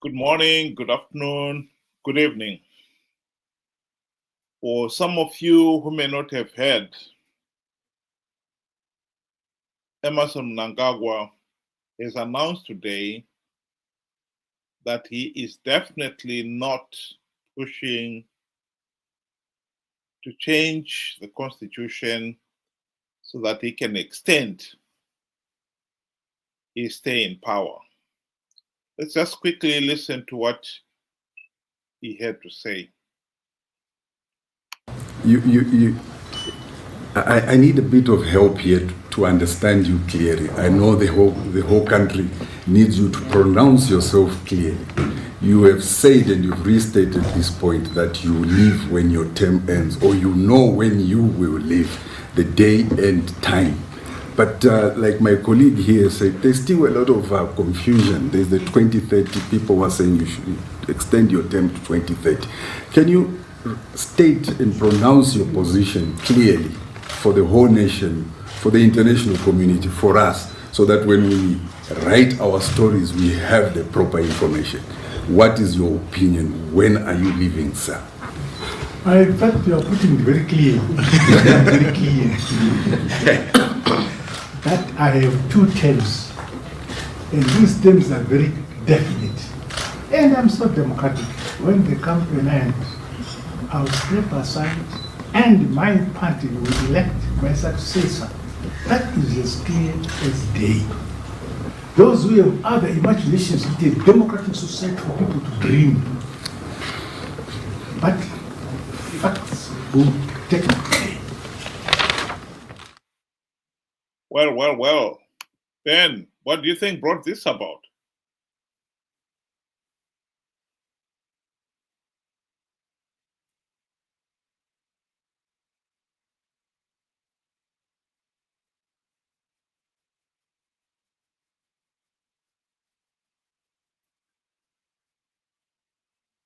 Good morning, good afternoon, good evening. For some of you who may not have heard, Emerson Mnangagwa has announced today that he is definitely not pushing to change the constitution so that he can extend his stay in power. Let's just quickly listen to what he had to say. I need a bit of help here to understand you clearly. I know the whole country needs you to pronounce yourself clearly. You have said and you've restated this point that you leave when your term ends, or you know when you will leave, the day and time. But like my colleague here said, there's still a lot of confusion. There's the 2030, people were saying you should extend your term to 2030. Can you state and pronounce your position clearly for the whole nation, for the international community, for us, so that when we write our stories, we have the proper information? What is your opinion? When are you leaving, sir? In fact, you are putting it very clear. Very clear. That I have 2 terms, and these terms are very definite. And I'm so democratic. When they come to an end, I'll step aside and my party will elect my successor. That is as clear as day. Those who have other imaginations, it is a democratic society for people to dream. But facts will take place. Well. Ben, what do you think brought this about?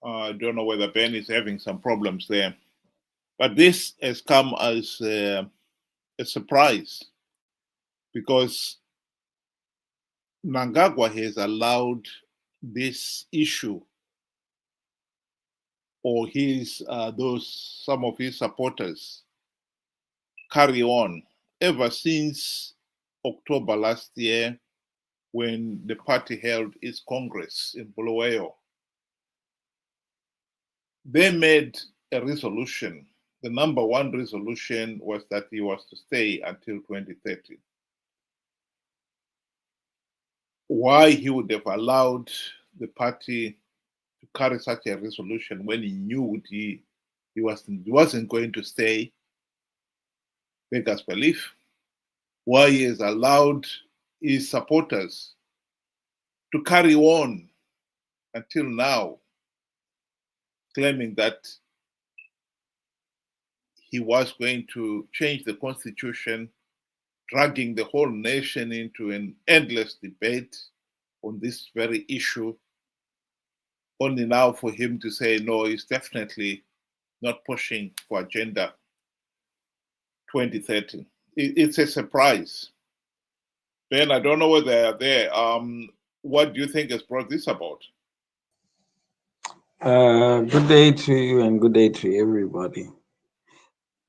I don't know whether Ben is having some problems there. But this has come as a surprise, because Mnangagwa has allowed this issue, or some of his supporters, carry on ever since October last year, when the party held its Congress in Bulawayo. They made a resolution. The number 1 resolution was that he was to stay until 2030. Why he would have allowed the party to carry such a resolution when he knew he wasn't going to stay, beggars belief. Why he has allowed his supporters to carry on until now, claiming that he was going to change the constitution, dragging the whole nation into an endless debate on this very issue, only now for him to say, no, he's definitely not pushing for Agenda 2030. It's a surprise. Ben, I don't know whether they're there. What do you think has brought this about? Good day to you and good day to everybody.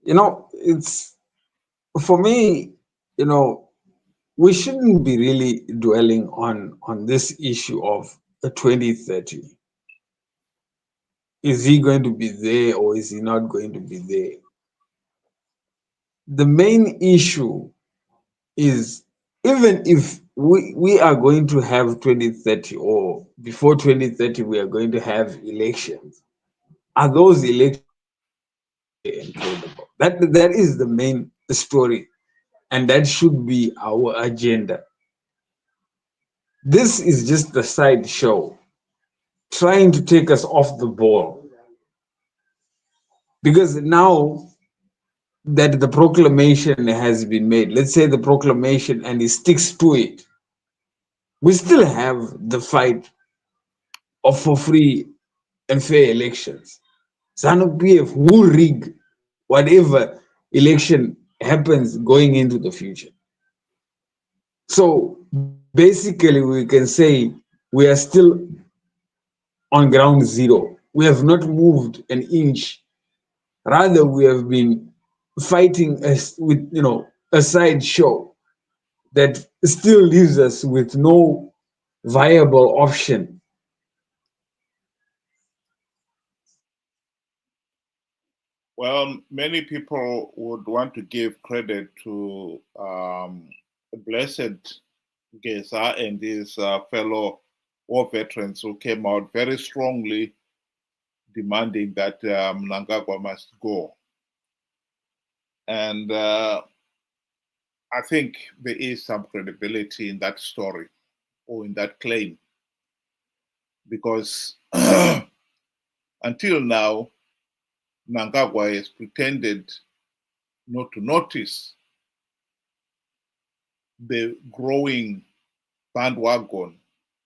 It's, for me, we shouldn't be really dwelling on this issue of 2030. Is he going to be there or is he not going to be there? The main issue is, even if we are going to have 2030, or before 2030 we are going to have elections, are those elections incredible? That is the main story, and that should be our agenda. This is just a sideshow trying to take us off the ball, because now that the proclamation has been made, let's say the proclamation, and he sticks to it, we still have the fight for free and fair elections. ZANU-PF will rig whatever election happens going into the future. So basically we can say we are still on ground zero. We have not moved an inch. Rather, we have been fighting with, a sideshow that still leaves us with no viable option. Well, many people would want to give credit to Blessed Geza and his fellow war veterans who came out very strongly demanding that Mnangagwa must go. And I think there is some credibility in that story or in that claim, because until now, Mnangagwa has pretended not to notice the growing bandwagon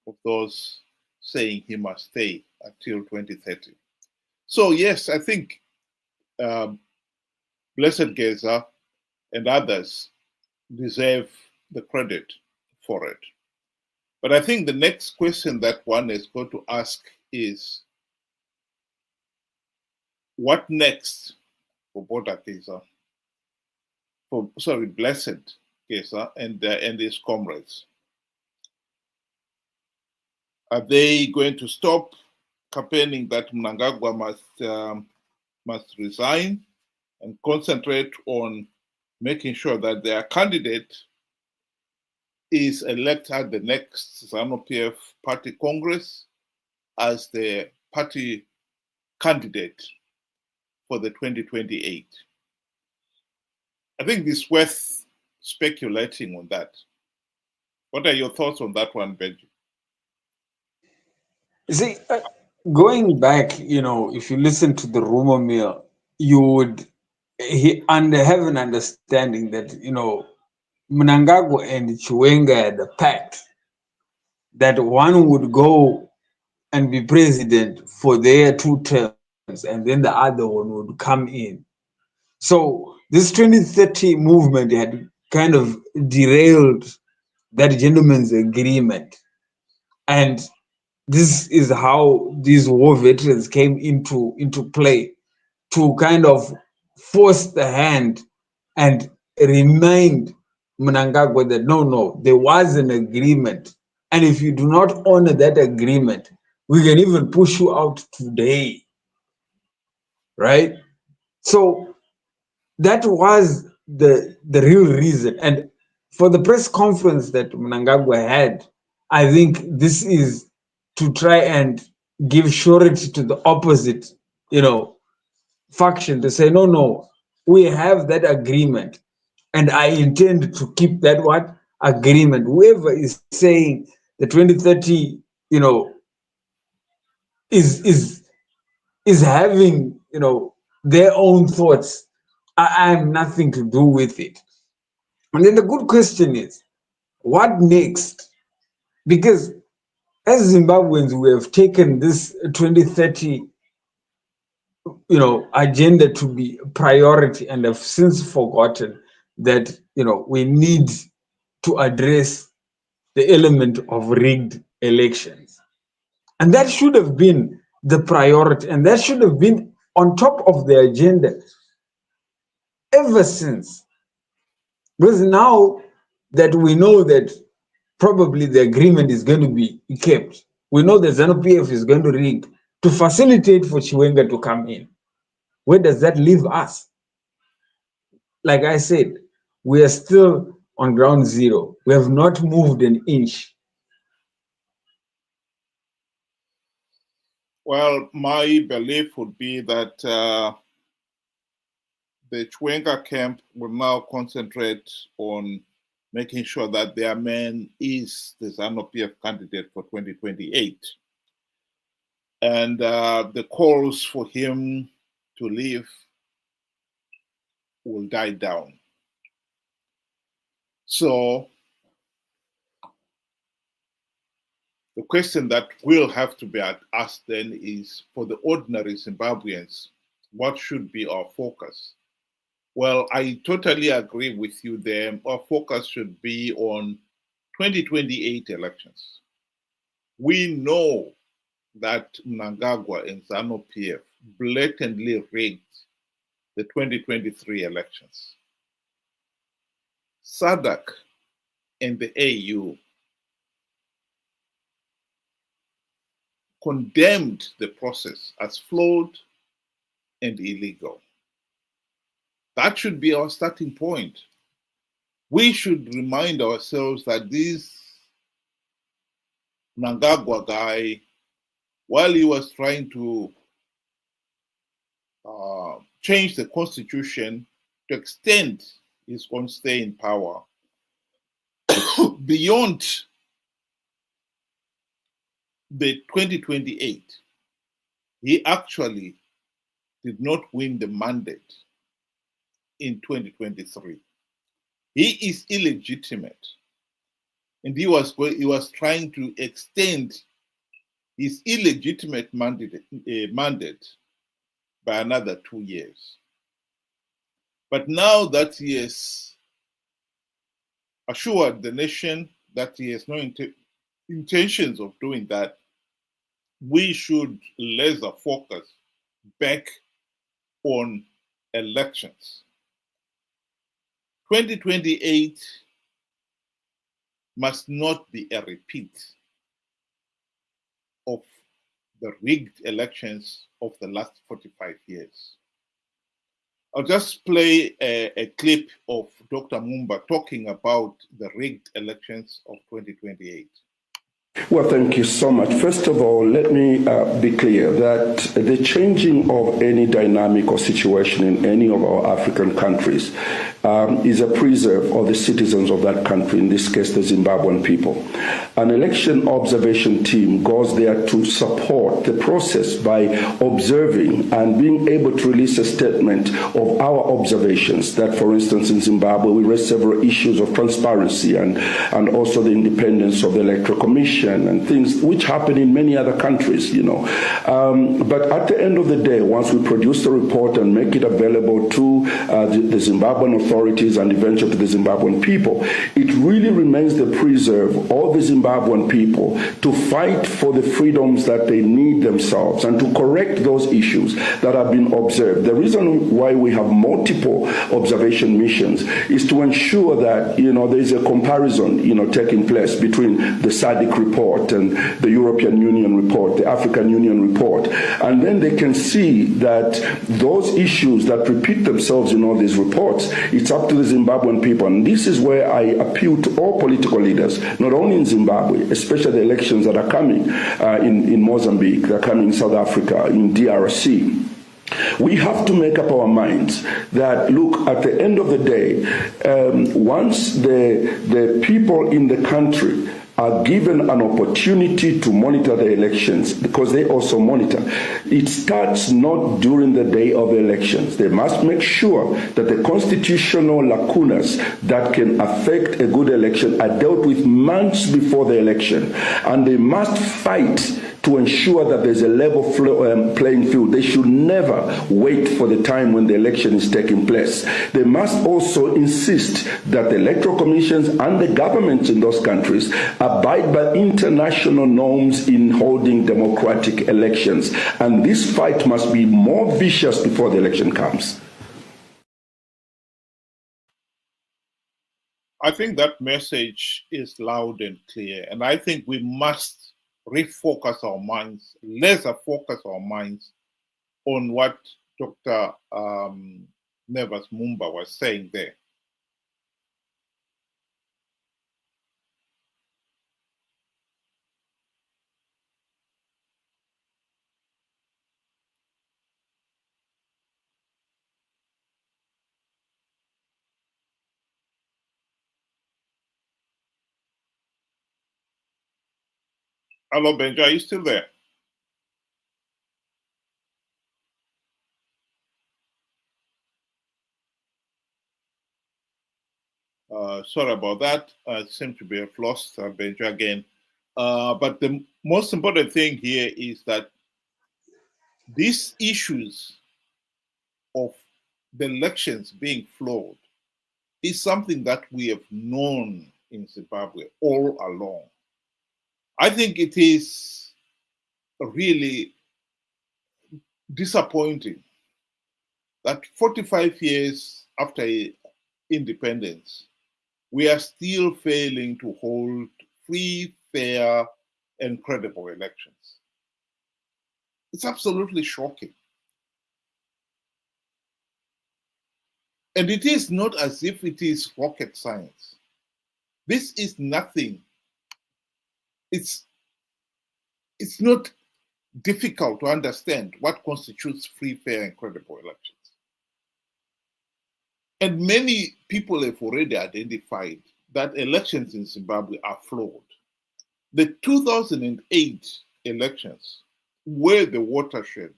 of those saying he must stay until 2030. So yes, I think Blessed Geza and others deserve the credit for it. But I think the next question that one is going to ask is, what next for Boda Geza? Blessed Geza and his comrades? Are they going to stop campaigning that Mnangagwa must resign and concentrate on making sure that their candidate is elected at the next ZANU-PF party congress as the party candidate for the 2028? I think it's worth speculating on that. What are your thoughts on that one, Benji? See, going back, if you listen to the rumor mill, you would have an understanding that, Mnangagwa and Chiwenga had a pact that one would go and be president for their 2 terms, and then the other one would come in. So this 2030 movement had kind of derailed that gentleman's agreement. And this is how these war veterans came into play, to kind of force the hand and remind Mnangagwa that no, there was an agreement. And if you do not honor that agreement, we can even push you out today. Right? So that was the real reason. And for the press conference that Mnangagwa had, I think this is to try and give surety to the opposite, faction, to say, no, we have that agreement, and I intend to keep that agreement. Whoever is saying the 2030, is having, their own thoughts, I have nothing to do with it. And then the good question is, what next? Because as Zimbabweans, we have taken this 2030, agenda to be a priority, and have since forgotten that, we need to address the element of rigged elections. And that should have been the priority, and that should have been on top of the agenda ever since. Because now that we know that probably the agreement is going to be kept, we know that ZANU-PF is going to rig to facilitate for Chiwenga to come in. Where does that leave us? Like I said, we are still on ground zero. We have not moved an inch. Well, my belief would be that the Chiwenga camp will now concentrate on making sure that their man is the ZANU-PF candidate for 2028. And the calls for him to leave will die down. So the question that will have to be asked then is, for the ordinary Zimbabweans, what should be our focus? Well, I totally agree with you there. Our focus should be on 2028 elections. We know that Mnangagwa and ZANU-PF blatantly rigged the 2023 elections. SADC and the AU condemned the process as flawed and illegal. That should be our starting point. We should remind ourselves that this Mnangagwa guy, while he was trying to change the constitution to extend his own stay in power beyond the 2028, he actually did not win the mandate in 2023. He is illegitimate, and he was trying to extend his illegitimate mandate by another 2 years. But now that he has assured the nation that he has no intentions of doing that, we should laser focus back on elections. 2028 must not be a repeat of the rigged elections of the last 45 years. I'll just play a clip of Dr. Mumba talking about the rigged elections of 2028. Well, thank you so much. First of all, let me be clear that the changing of any dynamic or situation in any of our African countries is a preserve of the citizens of that country, in this case, the Zimbabwean people. An election observation team goes there to support the process by observing and being able to release a statement of our observations that, for instance, in Zimbabwe, we raised several issues of transparency and also the independence of the Electoral Commission and things which happen in many other countries, you know. But at the end of the day, once we produce the report and make it available to the Zimbabwean authorities and eventually to the Zimbabwean people, it really remains the preserve of the Zimbabwean people to fight for the freedoms that they need themselves and to correct those issues that have been observed. The reason why we have multiple observation missions is to ensure that, you know, there is a comparison, you know, taking place between the SADC report and the European Union report, the African Union report, and then they can see that those issues that repeat themselves in all these reports, it's up to the Zimbabwean people. And this is where I appeal to all political leaders, not only in Zimbabwe, especially the elections that are coming in Mozambique, they're coming in South Africa, in DRC. We have to make up our minds that, look, at the end of the day, once the people in the country are given an opportunity to monitor the elections, because they also monitor, it starts not during the day of elections. They must make sure that the constitutional lacunas that can affect a good election are dealt with months before the election. And they must fight to ensure that there's a level playing field. They should never wait for the time when the election is taking place. They must also insist that the electoral commissions and the governments in those countries abide by international norms in holding democratic elections. And this fight must be more vicious before the election comes. I think that message is loud and clear. And I think we must refocus our minds, laser focus our minds on what Dr. Nevas Mumba was saying there. Hello, Benja, are you still there? Sorry about that. Seem to be lost Benja again. But the most important thing here is that these issues of the elections being flawed is something that we have known in Zimbabwe all along. I think it is really disappointing that 45 years after independence, we are still failing to hold free, fair, and credible elections. It's absolutely shocking. And it is not as if it is rocket science. This is nothing. It's not difficult to understand what constitutes free, fair, and credible elections. And many people have already identified that elections in Zimbabwe are flawed. The 2008 elections were the watershed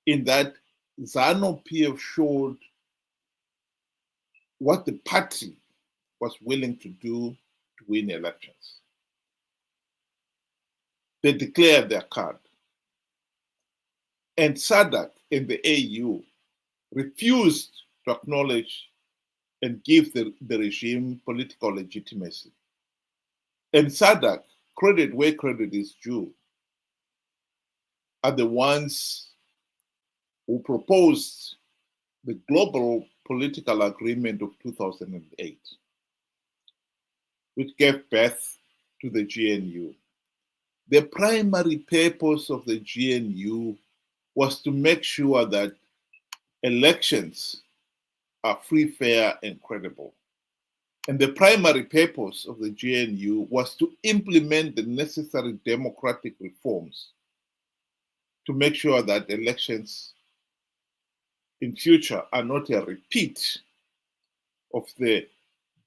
in that ZANU-PF showed what the party was willing to do to win elections. They declared their card. And SADC and the AU refused to acknowledge and give the regime political legitimacy. And SADC, credit where credit is due, are the ones who proposed the global political agreement of 2008, which gave birth to the GNU. The primary purpose of the GNU was to make sure that elections are free, fair, and credible. And the primary purpose of the GNU was to implement the necessary democratic reforms to make sure that elections in future are not a repeat of the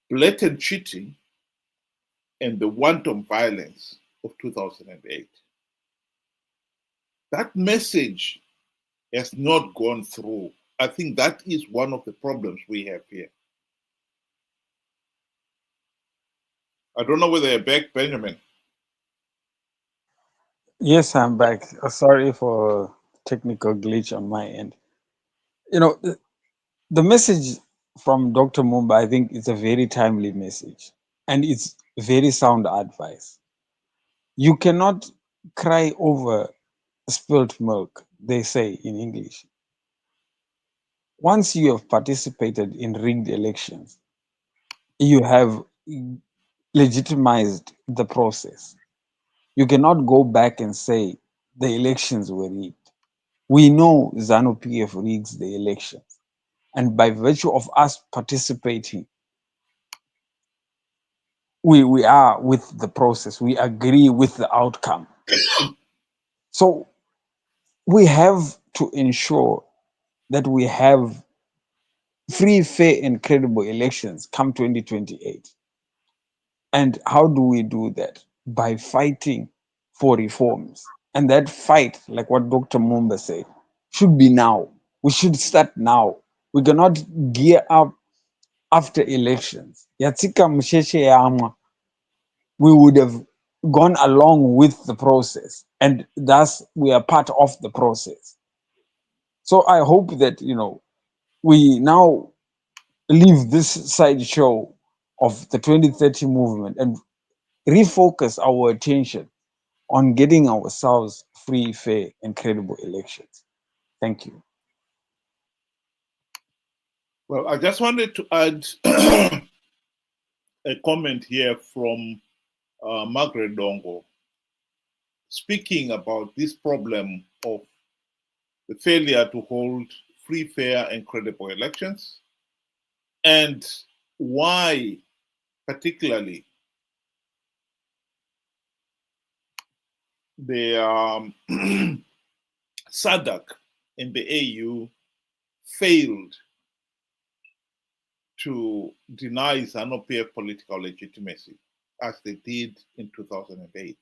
blatant cheating and the wanton violence of 2008. That message has not gone through. I think that is one of the problems we have here. I don't know whether you're back, Benjamin. Yes, I'm back. Sorry for technical glitch on my end. You know, the message from Dr. Mumba, I think, is a very timely message, and it's very sound advice. You cannot cry over spilt milk, they say in English. Once you have participated in rigged elections, you have legitimized the process. You cannot go back and say the elections were rigged. We know ZANU-PF rigs the elections. And by virtue of us participating, we are with the process. We agree with the outcome. So we have to ensure that we have free, fair, and credible elections come 2028. And how do we do that? By fighting for reforms. And that fight, like what Dr. Mumba said, should be now. We should start now. We cannot gear up after elections. Yatsika Msheshe Yama, we would have gone along with the process, and thus we are part of the process. So I hope that, we now leave this sideshow of the 2030 movement and refocus our attention on getting ourselves free, fair, and credible elections. Thank you. Well, I just wanted to add a comment here from Margaret Dongo, speaking about this problem of the failure to hold free, fair, and credible elections, and why, particularly, the SADC and the AU failed to deny ZANU-PF political legitimacy, as they did in 2008.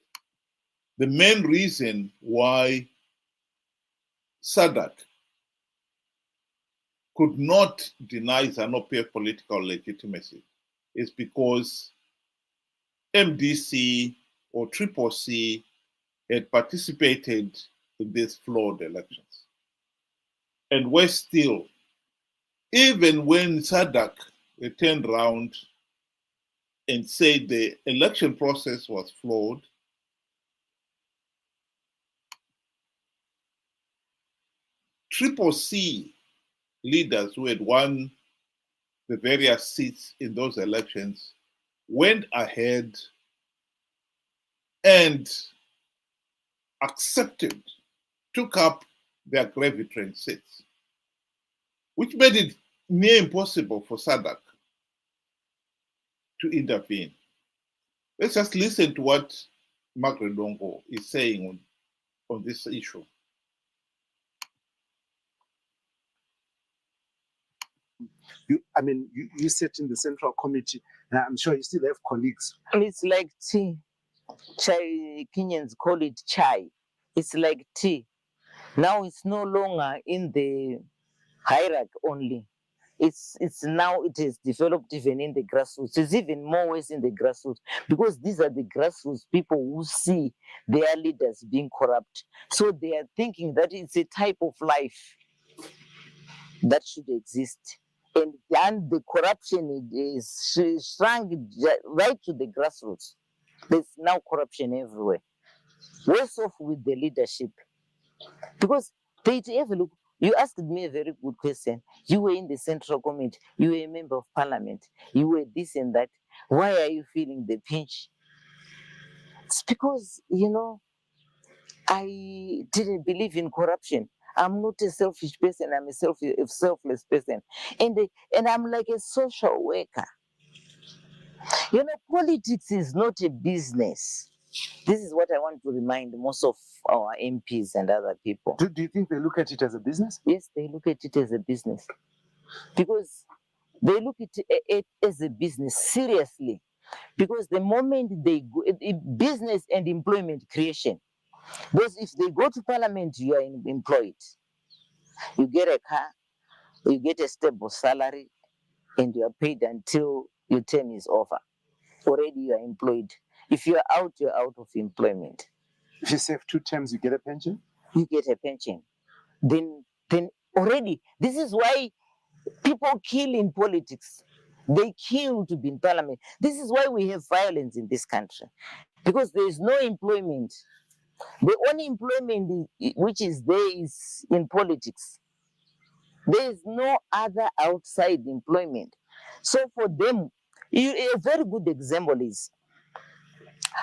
The main reason why SADC could not deny ZANU-PF political legitimacy is because MDC or CCC had participated in these flawed elections. And worse still, even when SADC turned around and said the election process was flawed, C leaders who had won the various seats in those elections went ahead and took up their gravitating seats, which made it near impossible for SADC to intervene. Let's just listen to what Mnangagwa is saying on this issue. You sit in the Central Committee, and I'm sure you still have colleagues. It's like tea. Chai, Kenyans call it chai. It's like tea. Now it's no longer in the hierarchy only. It's now it is developed even in the grassroots. It's even more ways in the grassroots because these are the grassroots people who see their leaders being corrupt. So they are thinking that it's a type of life that should exist. And then the corruption is shrunk right to the grassroots. There's now corruption everywhere. Worse off with the leadership. Because they have a look. You asked me a very good question. You were in the Central Committee. You were a member of Parliament. You were this and that. Why are you feeling the pinch? It's because, I didn't believe in corruption. I'm not a selfish person. I'm a selfless person. And I'm like a social worker. Politics is not a business. This is what I want to remind most of our MPs and other people. Do you think they look at it as a business? Yes, they look at it as a business. Because they look at it as a business seriously. Because the moment they go, business and employment creation. Because if they go to Parliament, you are employed. You get a car, you get a stable salary, and you are paid until your term is over. Already you are employed. If you are out, you're out of employment. If you serve 2 terms, you get a pension? You get a pension. Then already, this is why people kill in politics. They kill to be in Parliament. This is why we have violence in this country. Because there is no employment. The only employment which is there is in politics. There is no other outside employment. So for them, a very good example is,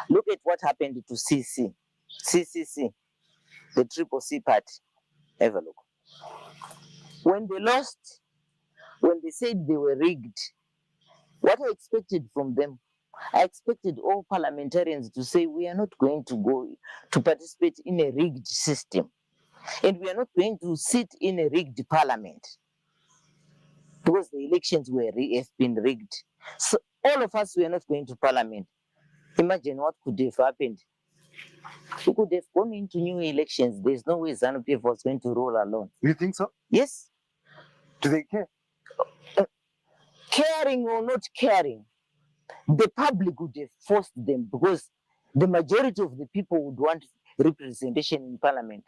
look at what happened to CCC, the CCC party. Have a look. When they lost, when they said they were rigged, what I expected from them, I expected all parliamentarians to say, we are not going to go to participate in a rigged system. And we are not going to sit in a rigged parliament. Because the elections have been rigged. So all of us were not going to parliament. Imagine what could have happened. We could have gone into new elections. There's no way ZANU-PF was going to roll alone. You think so? Yes. Do they care? Caring or not caring, the public would have forced them because the majority of the people would want representation in parliament.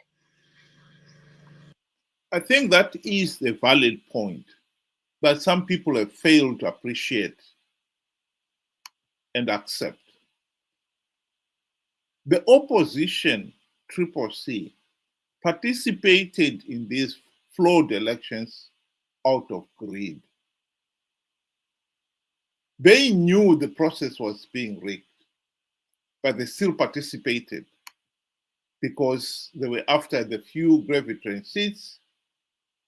I think that is a valid point that some people have failed to appreciate and accept. The opposition, CCC, participated in these flawed elections out of greed. They knew the process was being rigged, but they still participated because they were after the few gravitating seats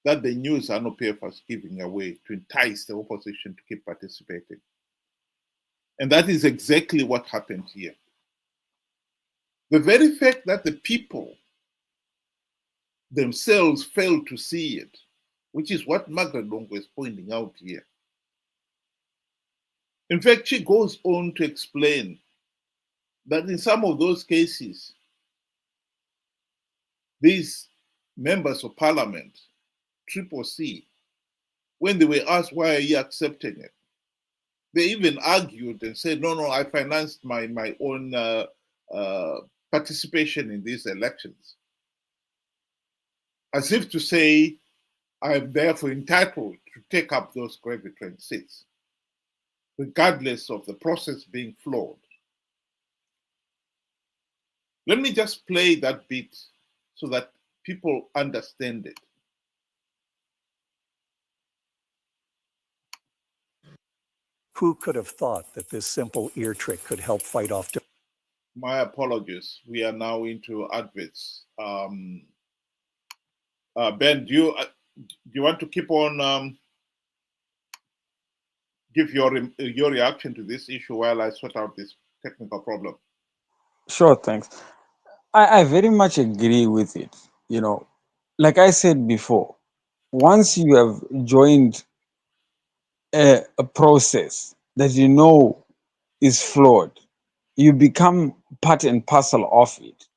that the new ZANU-PF was giving away to entice the opposition to keep participating. And that is exactly what happened here. The very fact that the people themselves failed to see it, which is what Mnangagwa is pointing out here. In fact, she goes on to explain that in some of those cases, these members of parliament, CCC, when they were asked, why are you accepting it? They even argued and said, no, I financed my own participation in these elections. As if to say, I am therefore entitled to take up those gravitating seats, regardless of the process being flawed. Let me just play that bit so that people understand it. Who could have thought that this simple ear trick could help fight off? My apologies. We are now into adverts. Ben, do you want to keep on give your reaction to this issue while I sort out this technical problem? Sure, thanks. I very much agree with it. You know, like I said before, once you have joined a process that you know is flawed, you become part and parcel of it,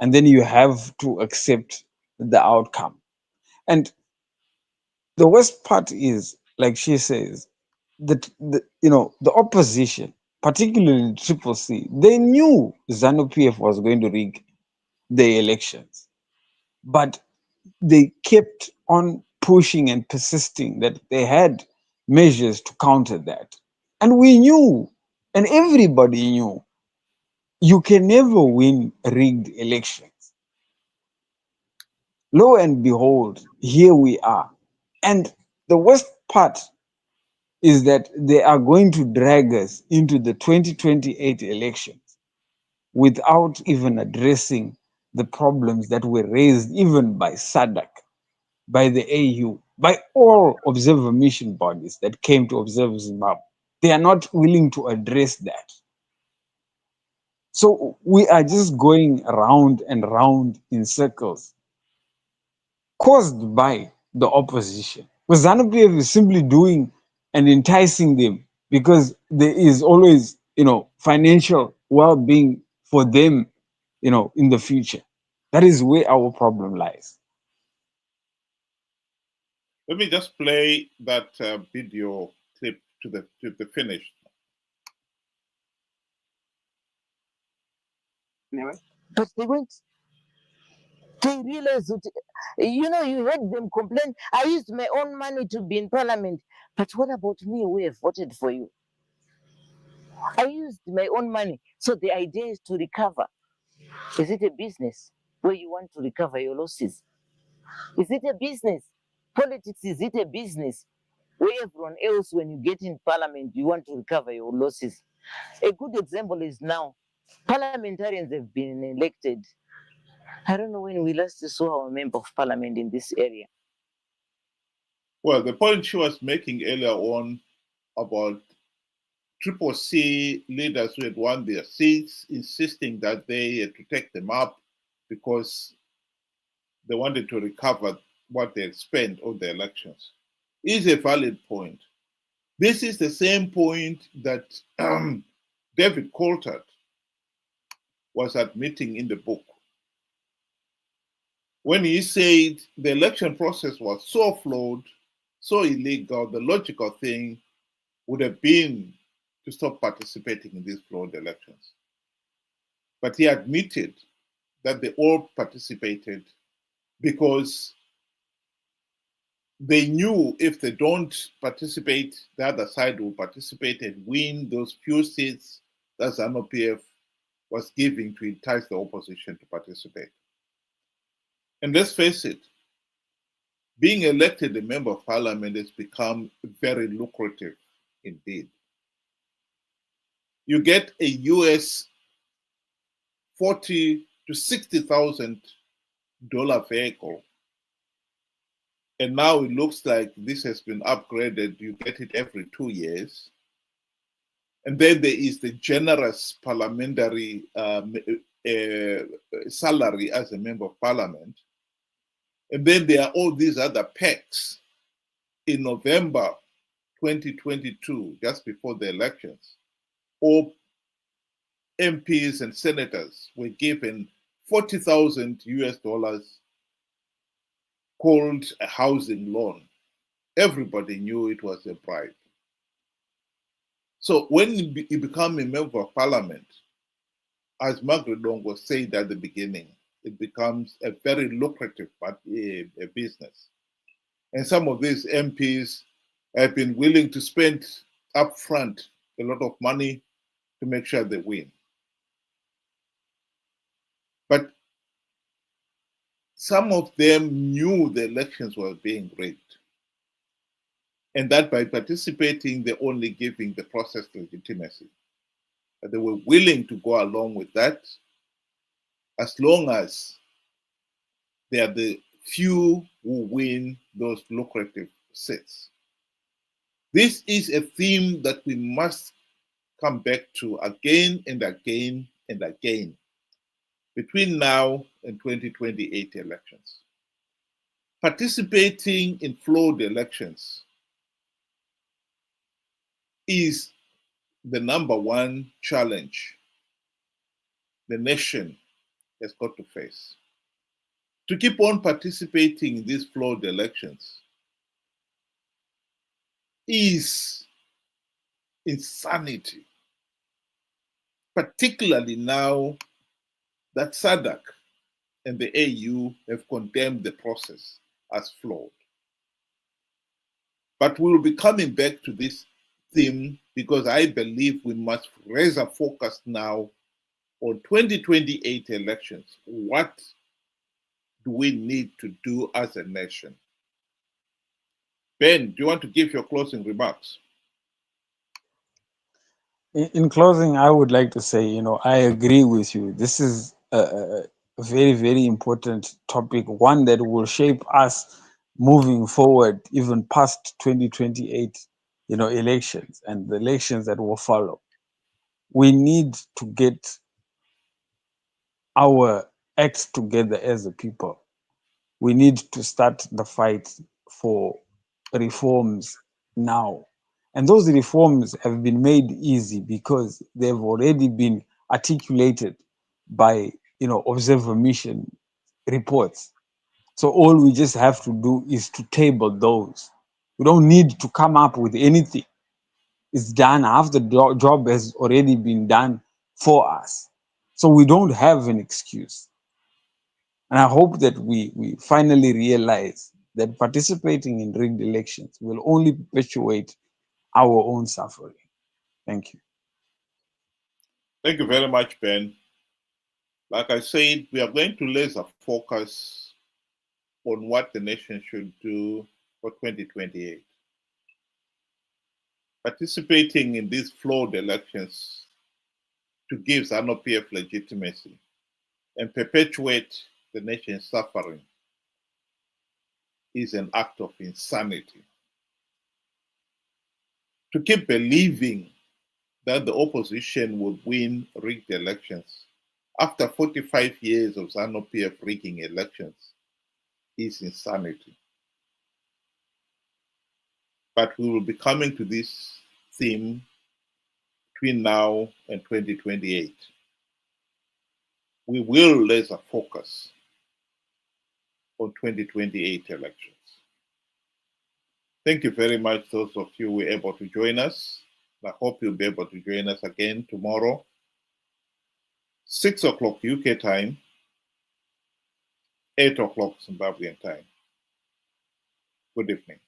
and then you have to accept the outcome. And the worst part is, like she says, that the opposition, particularly Triple C, they knew ZANU PF was going to rig the elections, but they kept on pushing and persisting that they had measures to counter that. And we knew, and everybody knew, you can never win rigged elections. Lo and behold, here we are. And the worst part is that they are going to drag us into the 2028 elections without even addressing the problems that were raised even by SADC, by the AU, by all observer mission bodies that came to observe Zimbabwe. They are not willing to address that. So we are just going round and round in circles caused by the opposition. Because ZANU-PF is simply doing and enticing them because there is always, financial well-being for them, in the future. That is where our problem lies. Let me just play that video clip to the finish. But they realized that, you heard them complain, I used my own money to be in parliament. But what about me who have voted for you? I used my own money. So the idea is to recover. Is it a business where you want to recover your losses? Is it a business? Politics, is it a business where everyone else, when you get in parliament, you want to recover your losses? A good example is now, parliamentarians have been elected. I don't know when we last saw our member of parliament in this area. Well, the point she was making earlier on about Triple C leaders who had won their seats, insisting that they had to take them up because they wanted to recover what they had spent on the elections, is a valid point. This is the same point that David Coulthard was admitting in the book when he said the election process was so flawed, so illegal, the logical thing would have been to stop participating in these flawed elections. But he admitted that they all participated because they knew if they don't participate, the other side will participate and win those few seats that ZANU-PF was giving to entice the opposition to participate. And let's face it, being elected a member of parliament has become very lucrative indeed. You get a US $40,000 to $60,000 vehicle, and now it looks like this has been upgraded. You get it every 2 years. And then there is the generous parliamentary salary as a member of parliament. And then there are all these other perks. In November 2022, just before the elections, all MPs and senators were given $40,000 called a housing loan. Everybody knew it was a bribe. So when you become a member of parliament, as Margaret Longo said at the beginning, it becomes a very lucrative business. And some of these MPs have been willing to spend upfront a lot of money to make sure they win. But some of them knew the elections were being rigged. and that by participating, they're only giving the process legitimacy. But they were willing to go along with that as long as they are the few who win those lucrative seats. This is a theme that we must come back to again and again and again between now and 2028 elections. Participating in flawed elections is the number one challenge the nation has got to face. To keep on participating in these flawed elections is insanity, particularly now that SADC and the AU have condemned the process as flawed. But we will be coming back to this theme because I believe we must raise our focus now on 2028 elections. What do we need to do as a nation? Ben, do you want to give your closing remarks? In closing, I would like to say, I agree with you. This is a very, very important topic, one that will shape us moving forward, even past 2028, elections and the elections that will follow. We need to get our acts together as a people. We need to start the fight for reforms now. And those reforms have been made easy because they've already been articulated by, observer mission reports. So all we just have to do is to table those. We don't need to come up with anything. It's done. Half the job has already been done for us. So we don't have an excuse. And I hope that we finally realize that participating in rigged elections will only perpetuate our own suffering. Thank you. Thank you very much, Ben. Like I said, we are going to laser focus on what the nation should do for 2028. Participating in these flawed elections to give ZANU-PF legitimacy and perpetuate the nation's suffering is an act of insanity. To keep believing that the opposition will win rigged elections after 45 years of ZANU-PF rigging elections is insanity. But we will be coming to this theme between now and 2028. We will laser focus on 2028 elections. Thank you very much, those of you who were able to join us. I hope you'll be able to join us again tomorrow, 6 o'clock UK time, 8 o'clock Zimbabwean time. Good evening.